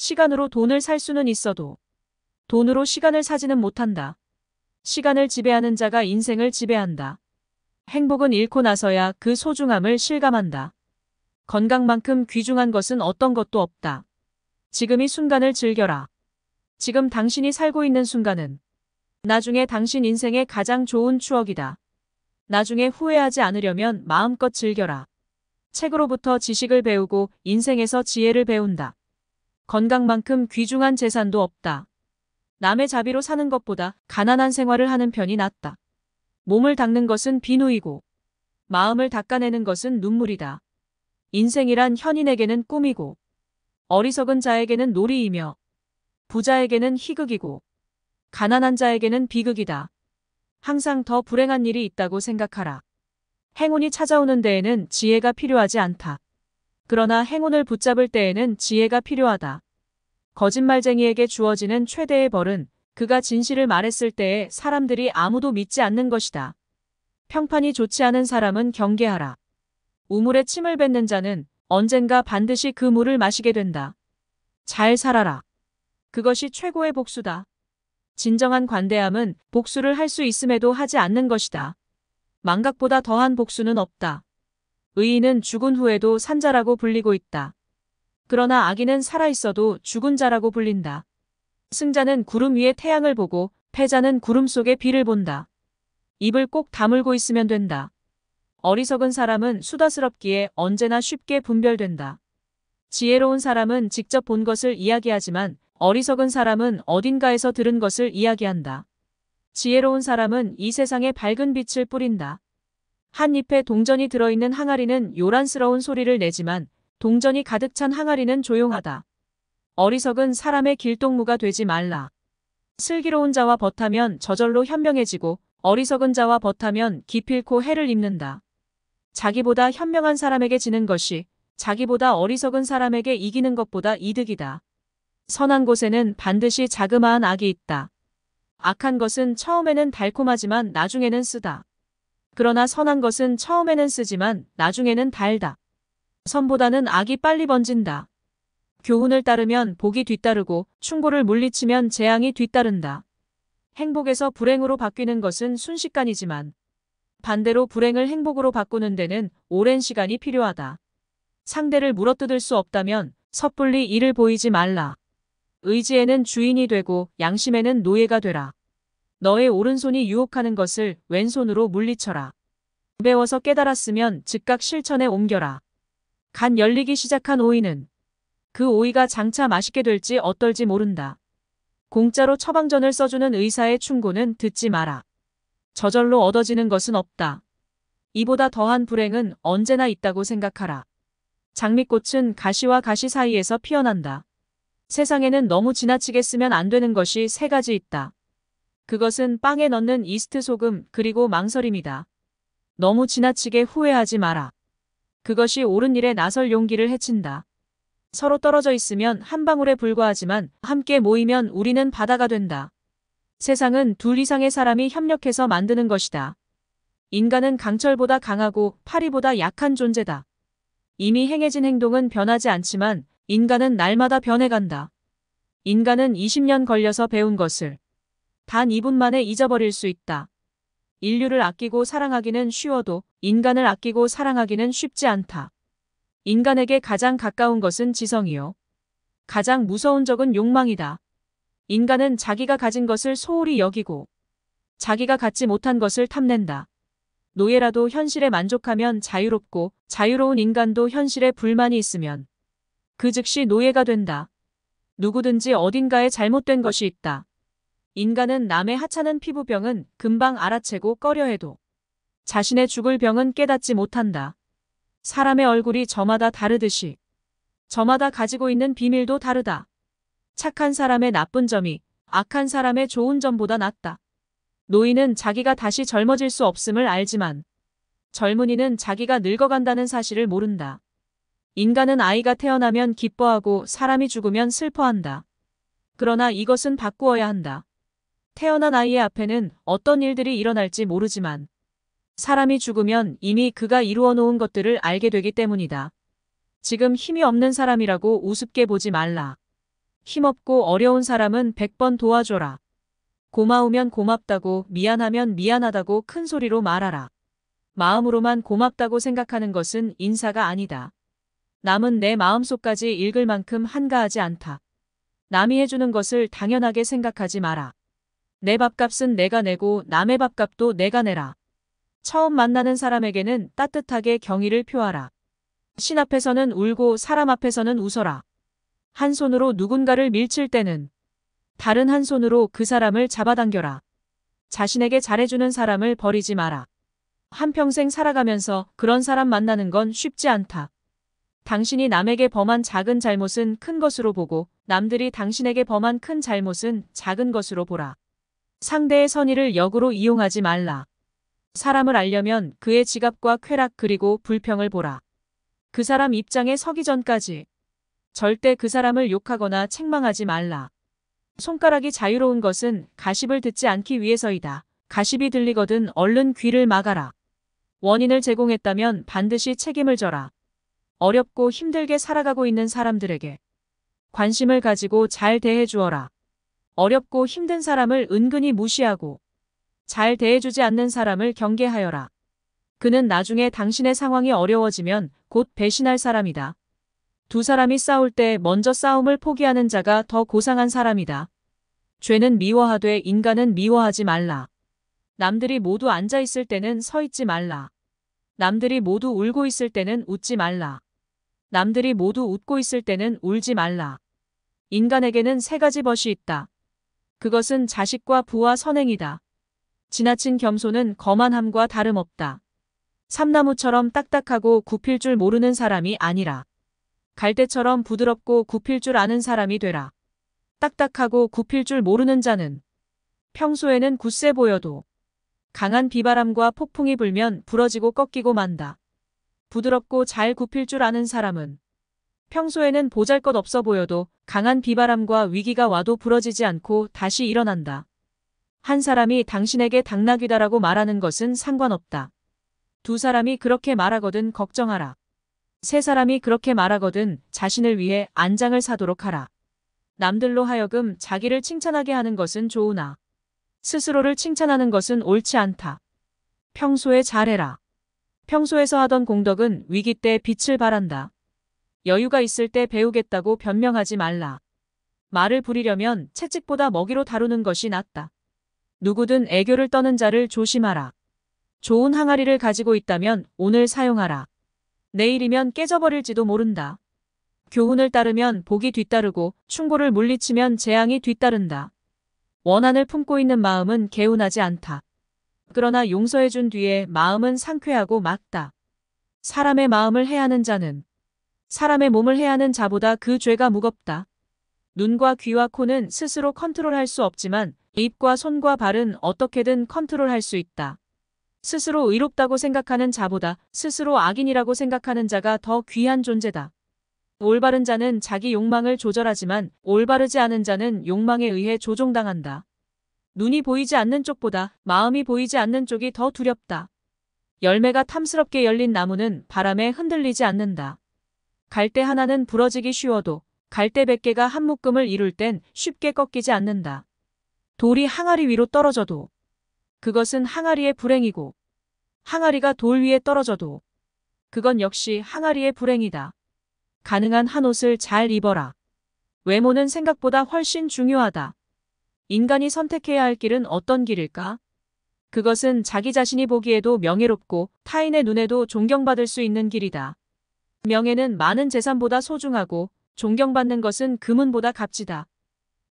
시간으로 돈을 살 수는 있어도 돈으로 시간을 사지는 못한다. 시간을 지배하는 자가 인생을 지배한다. 행복은 잃고 나서야 그 소중함을 실감한다. 건강만큼 귀중한 것은 어떤 것도 없다. 지금 이 순간을 즐겨라. 지금 당신이 살고 있는 순간은 나중에 당신 인생의 가장 좋은 추억이다. 나중에 후회하지 않으려면 마음껏 즐겨라. 책으로부터 지식을 배우고 인생에서 지혜를 배운다. 건강만큼 귀중한 재산도 없다. 남의 자비로 사는 것보다 가난한 생활을 하는 편이 낫다. 몸을 닦는 것은 비누이고 마음을 닦아내는 것은 눈물이다. 인생이란 현인에게는 꿈이고 어리석은 자에게는 놀이이며 부자에게는 희극이고 가난한 자에게는 비극이다. 항상 더 불행한 일이 있다고 생각하라. 행운이 찾아오는 데에는 지혜가 필요하지 않다. 그러나 행운을 붙잡을 때에는 지혜가 필요하다. 거짓말쟁이에게 주어지는 최대의 벌은 그가 진실을 말했을 때에 사람들이 아무도 믿지 않는 것이다. 평판이 좋지 않은 사람은 경계하라. 우물에 침을 뱉는 자는 언젠가 반드시 그 물을 마시게 된다. 잘 살아라. 그것이 최고의 복수다. 진정한 관대함은 복수를 할 수 있음에도 하지 않는 것이다. 망각보다 더한 복수는 없다. 의인은 죽은 후에도 산자라고 불리고 있다. 그러나 악인은 살아있어도 죽은 자라고 불린다. 승자는 구름 위에 태양을 보고 패자는 구름 속에 비를 본다. 입을 꼭 다물고 있으면 된다. 어리석은 사람은 수다스럽기에 언제나 쉽게 분별된다. 지혜로운 사람은 직접 본 것을 이야기하지만 어리석은 사람은 어딘가에서 들은 것을 이야기한다. 지혜로운 사람은 이 세상에 밝은 빛을 뿌린다. 한 잎에 동전이 들어있는 항아리는 요란스러운 소리를 내지만 동전이 가득 찬 항아리는 조용하다. 어리석은 사람의 길동무가 되지 말라. 슬기로운 자와 벗하면 저절로 현명해지고 어리석은 자와 벗하면 기필코 해를 입는다. 자기보다 현명한 사람에게 지는 것이 자기보다 어리석은 사람에게 이기는 것보다 이득이다. 선한 곳에는 반드시 자그마한 악이 있다. 악한 것은 처음에는 달콤하지만 나중에는 쓰다. 그러나 선한 것은 처음에는 쓰지만 나중에는 달다. 선보다는 악이 빨리 번진다. 교훈을 따르면 복이 뒤따르고 충고를 물리치면 재앙이 뒤따른다. 행복에서 불행으로 바뀌는 것은 순식간이지만 반대로 불행을 행복으로 바꾸는 데는 오랜 시간이 필요하다. 상대를 물어뜯을 수 없다면 섣불리 이를 보이지 말라. 의지에는 주인이 되고 양심에는 노예가 되라. 너의 오른손이 유혹하는 것을 왼손으로 물리쳐라. 배워서 깨달았으면 즉각 실천에 옮겨라. 간 열리기 시작한 오이는 그 오이가 장차 맛있게 될지 어떨지 모른다. 공짜로 처방전을 써주는 의사의 충고는 듣지 마라. 저절로 얻어지는 것은 없다. 이보다 더한 불행은 언제나 있다고 생각하라. 장미꽃은 가시와 가시 사이에서 피어난다. 세상에는 너무 지나치게 쓰면 안 되는 것이 세 가지 있다. 그것은 빵에 넣는 이스트 소금 그리고 망설임이다. 너무 지나치게 후회하지 마라. 그것이 옳은 일에 나설 용기를 해친다. 서로 떨어져 있으면 한 방울에 불과하지만 함께 모이면 우리는 바다가 된다. 세상은 둘 이상의 사람이 협력해서 만드는 것이다. 인간은 강철보다 강하고 파리보다 약한 존재다. 이미 행해진 행동은 변하지 않지만 인간은 날마다 변해간다. 인간은 20년 걸려서 배운 것을 단 2분 만에 잊어버릴 수 있다. 인류를 아끼고 사랑하기는 쉬워도 인간을 아끼고 사랑하기는 쉽지 않다. 인간에게 가장 가까운 것은 지성이요. 가장 무서운 적은 욕망이다. 인간은 자기가 가진 것을 소홀히 여기고 자기가 갖지 못한 것을 탐낸다. 노예라도 현실에 만족하면 자유롭고 자유로운 인간도 현실에 불만이 있으면 그 즉시 노예가 된다. 누구든지 어딘가에 잘못된 것이 있다. 인간은 남의 하찮은 피부병은 금방 알아채고 꺼려해도 자신의 죽을 병은 깨닫지 못한다. 사람의 얼굴이 저마다 다르듯이 저마다 가지고 있는 비밀도 다르다. 착한 사람의 나쁜 점이 악한 사람의 좋은 점보다 낫다. 노인은 자기가 다시 젊어질 수 없음을 알지만 젊은이는 자기가 늙어간다는 사실을 모른다. 인간은 아이가 태어나면 기뻐하고 사람이 죽으면 슬퍼한다. 그러나 이것은 바꾸어야 한다. 태어난 아이의 앞에는 어떤 일들이 일어날지 모르지만 사람이 죽으면 이미 그가 이루어 놓은 것들을 알게 되기 때문이다. 지금 힘이 없는 사람이라고 우습게 보지 말라. 힘없고 어려운 사람은 100번 도와줘라. 고마우면 고맙다고, 미안하면 미안하다고 큰 소리로 말하라. 마음으로만 고맙다고 생각하는 것은 인사가 아니다. 남은 내 마음속까지 읽을 만큼 한가하지 않다. 남이 해주는 것을 당연하게 생각하지 마라. 내 밥값은 내가 내고 남의 밥값도 내가 내라. 처음 만나는 사람에게는 따뜻하게 경의를 표하라. 신 앞에서는 울고 사람 앞에서는 웃어라. 한 손으로 누군가를 밀칠 때는 다른 한 손으로 그 사람을 잡아당겨라. 자신에게 잘해주는 사람을 버리지 마라. 한평생 살아가면서 그런 사람 만나는 건 쉽지 않다. 당신이 남에게 범한 작은 잘못은 큰 것으로 보고 남들이 당신에게 범한 큰 잘못은 작은 것으로 보라. 상대의 선의를 역으로 이용하지 말라. 사람을 알려면 그의 지갑과 쾌락 그리고 불평을 보라. 그 사람 입장에 서기 전까지 절대 그 사람을 욕하거나 책망하지 말라. 손가락이 자유로운 것은 가십을 듣지 않기 위해서이다. 가십이 들리거든 얼른 귀를 막아라. 원인을 제공했다면 반드시 책임을 져라. 어렵고 힘들게 살아가고 있는 사람들에게 관심을 가지고 잘 대해주어라. 어렵고 힘든 사람을 은근히 무시하고 잘 대해주지 않는 사람을 경계하여라. 그는 나중에 당신의 상황이 어려워지면 곧 배신할 사람이다. 두 사람이 싸울 때 먼저 싸움을 포기하는 자가 더 고상한 사람이다. 죄는 미워하되 인간은 미워하지 말라. 남들이 모두 앉아 있을 때는 서 있지 말라. 남들이 모두 울고 있을 때는 웃지 말라. 남들이 모두 웃고 있을 때는 울지 말라. 인간에게는 세 가지 벗이 있다. 그것은 자식과 부와 선행이다. 지나친 겸손은 거만함과 다름없다. 삼나무처럼 딱딱하고 굽힐 줄 모르는 사람이 아니라 갈대처럼 부드럽고 굽힐 줄 아는 사람이 되라. 딱딱하고 굽힐 줄 모르는 자는 평소에는 굳세 보여도 강한 비바람과 폭풍이 불면 부러지고 꺾이고 만다. 부드럽고 잘 굽힐 줄 아는 사람은 평소에는 보잘것없어 보여도 강한 비바람과 위기가 와도 부러지지 않고 다시 일어난다. 한 사람이 당신에게 당나귀다라고 말하는 것은 상관없다. 두 사람이 그렇게 말하거든 걱정하라. 세 사람이 그렇게 말하거든 자신을 위해 안장을 사도록 하라. 남들로 하여금 자기를 칭찬하게 하는 것은 좋으나 스스로를 칭찬하는 것은 옳지 않다. 평소에 잘해라. 평소에서 하던 공덕은 위기 때 빛을 발한다. 여유가 있을 때 배우겠다고 변명하지 말라. 말을 부리려면 채찍보다 먹이로 다루는 것이 낫다. 누구든 애교를 떠는 자를 조심하라. 좋은 항아리를 가지고 있다면 오늘 사용하라. 내일이면 깨져버릴지도 모른다. 교훈을 따르면 복이 뒤따르고 충고를 물리치면 재앙이 뒤따른다. 원한을 품고 있는 마음은 개운하지 않다. 그러나 용서해준 뒤에 마음은 상쾌하고 맑다. 사람의 마음을 해하는 자는 사람의 몸을 해하는 자보다 그 죄가 무겁다. 눈과 귀와 코는 스스로 컨트롤할 수 없지만 입과 손과 발은 어떻게든 컨트롤할 수 있다. 스스로 의롭다고 생각하는 자보다 스스로 악인이라고 생각하는 자가 더 귀한 존재다. 올바른 자는 자기 욕망을 조절하지만 올바르지 않은 자는 욕망에 의해 조종당한다. 눈이 보이지 않는 쪽보다 마음이 보이지 않는 쪽이 더 두렵다. 열매가 탐스럽게 열린 나무는 바람에 흔들리지 않는다. 갈대 하나는 부러지기 쉬워도 갈대 100개가 한 묶음을 이룰 땐 쉽게 꺾이지 않는다. 돌이 항아리 위로 떨어져도 그것은 항아리의 불행이고 항아리가 돌 위에 떨어져도 그건 역시 항아리의 불행이다. 가능한 한 옷을 잘 입어라. 외모는 생각보다 훨씬 중요하다. 인간이 선택해야 할 길은 어떤 길일까? 그것은 자기 자신이 보기에도 명예롭고 타인의 눈에도 존경받을 수 있는 길이다. 명예는 많은 재산보다 소중하고 존경받는 것은 금은보다 값지다.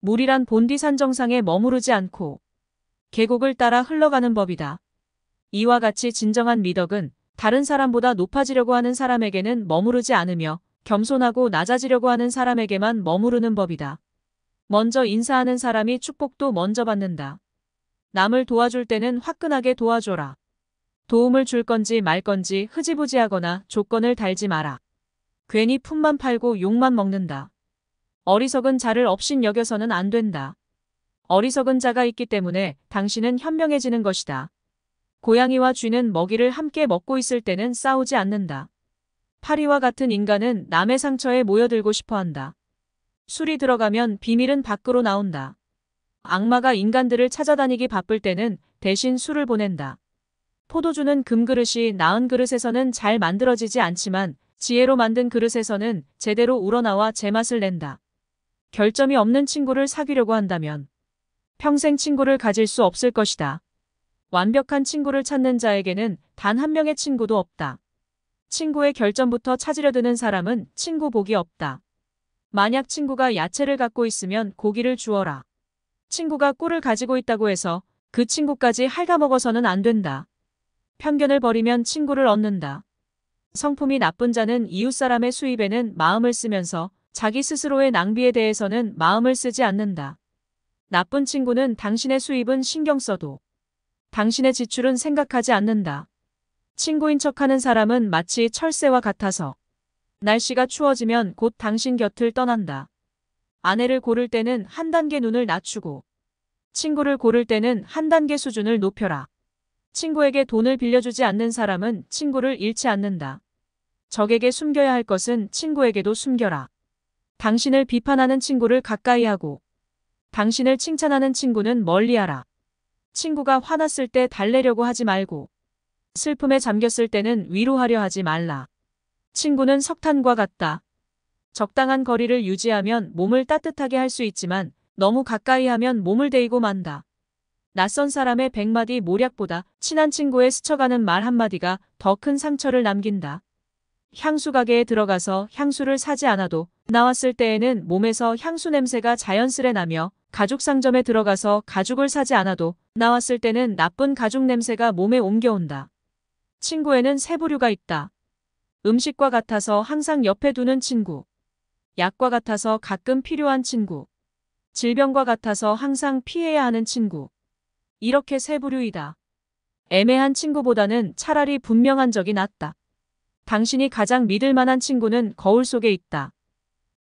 물이란 본디산 정상에 머무르지 않고 계곡을 따라 흘러가는 법이다. 이와 같이 진정한 미덕은 다른 사람보다 높아지려고 하는 사람에게는 머무르지 않으며 겸손하고 낮아지려고 하는 사람에게만 머무르는 법이다. 먼저 인사하는 사람이 축복도 먼저 받는다. 남을 도와줄 때는 화끈하게 도와줘라. 도움을 줄 건지 말 건지 흐지부지하거나 조건을 달지 마라. 괜히 품만 팔고 욕만 먹는다. 어리석은 자를 업신 여겨서는 안 된다. 어리석은 자가 있기 때문에 당신은 현명해지는 것이다. 고양이와 쥐는 먹이를 함께 먹고 있을 때는 싸우지 않는다. 파리와 같은 인간은 남의 상처에 모여들고 싶어 한다. 술이 들어가면 비밀은 밖으로 나온다. 악마가 인간들을 찾아다니기 바쁠 때는 대신 술을 보낸다. 포도주는 금그릇이 나은 그릇에서는 잘 만들어지지 않지만 지혜로 만든 그릇에서는 제대로 우러나와 제맛을 낸다. 결점이 없는 친구를 사귀려고 한다면 평생 친구를 가질 수 없을 것이다. 완벽한 친구를 찾는 자에게는 단 한 명의 친구도 없다. 친구의 결점부터 찾으려 드는 사람은 친구 복이 없다. 만약 친구가 야채를 갖고 있으면 고기를 주어라. 친구가 꿀을 가지고 있다고 해서 그 친구까지 갉아먹어서는 안 된다. 편견을 버리면 친구를 얻는다. 성품이 나쁜 자는 이웃사람의 수입에는 마음을 쓰면서 자기 스스로의 낭비에 대해서는 마음을 쓰지 않는다. 나쁜 친구는 당신의 수입은 신경 써도 당신의 지출은 생각하지 않는다. 친구인 척하는 사람은 마치 철새와 같아서 날씨가 추워지면 곧 당신 곁을 떠난다. 아내를 고를 때는 한 단계 눈을 낮추고 친구를 고를 때는 한 단계 수준을 높여라. 친구에게 돈을 빌려주지 않는 사람은 친구를 잃지 않는다. 적에게 숨겨야 할 것은 친구에게도 숨겨라. 당신을 비판하는 친구를 가까이 하고 당신을 칭찬하는 친구는 멀리하라. 친구가 화났을 때 달래려고 하지 말고 슬픔에 잠겼을 때는 위로하려 하지 말라. 친구는 석탄과 같다. 적당한 거리를 유지하면 몸을 따뜻하게 할 수 있지만 너무 가까이 하면 몸을 데이고 만다. 낯선 사람의 100마디 모략보다 친한 친구의 스쳐가는 말 한마디가 더 큰 상처를 남긴다. 향수 가게에 들어가서 향수를 사지 않아도 나왔을 때에는 몸에서 향수 냄새가 자연스레 나며 가죽 상점에 들어가서 가죽을 사지 않아도 나왔을 때는 나쁜 가죽 냄새가 몸에 옮겨온다. 친구에는 세 부류가 있다. 음식과 같아서 항상 옆에 두는 친구. 약과 같아서 가끔 필요한 친구. 질병과 같아서 항상 피해야 하는 친구. 이렇게 세 부류이다. 애매한 친구보다는 차라리 분명한 적이 낫다. 당신이 가장 믿을 만한 친구는 거울 속에 있다.